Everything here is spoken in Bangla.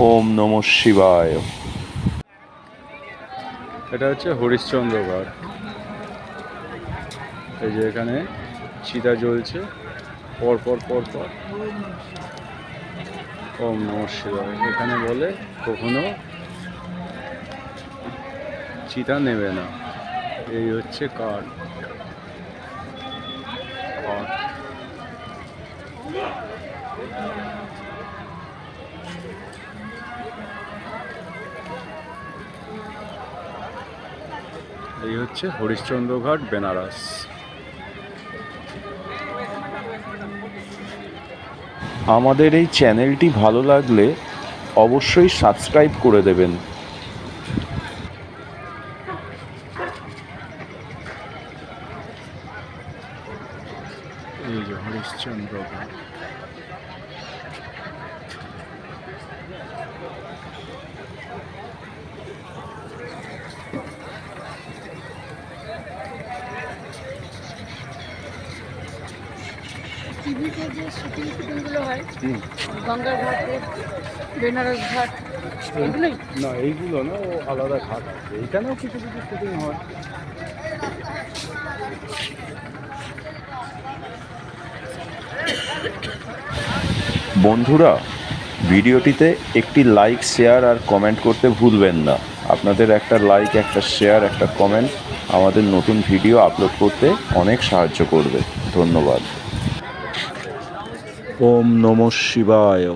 ওম নমঃ শিবায়। এটা হচ্ছে হরিশ্চন্দ্রগড়। এই যে এখানে চিতা জ্বলছে পরপর পরপর। ওম নমঃ শিবায়। এখানে বলে কখনো চিতা নেবে না। এই হচ্ছে কাঠ। এই হচ্ছে হরিশ্চন্দ্রঘাট, বেনারস। আমাদের এই চ্যানেলটি ভালো লাগলে অবশ্যই সাবস্ক্রাইব করে দেবেন। এই যে হরিশ্চন্দ্রঘাট। টিভিতে যে শুটিংগুলো হয়, গঙ্গার ঘাটে, বেনারস ঘাট, এগুলোই না, এইগুলো না, ও আলাদা ঘাট আছে। এইখানেও কিছু কিছু শুটিং হয়। বন্ধুরা, ভিডিওটিতে একটি লাইক, শেয়ার আর কমেন্ট করতে ভুলবেন না। আপনাদের একটা লাইক, একটা শেয়ার, একটা কমেন্ট আমাদের নতুন ভিডিও আপলোড করতে অনেক সাহায্য করবে। ধন্যবাদ। ওম নমঃ শিবায়।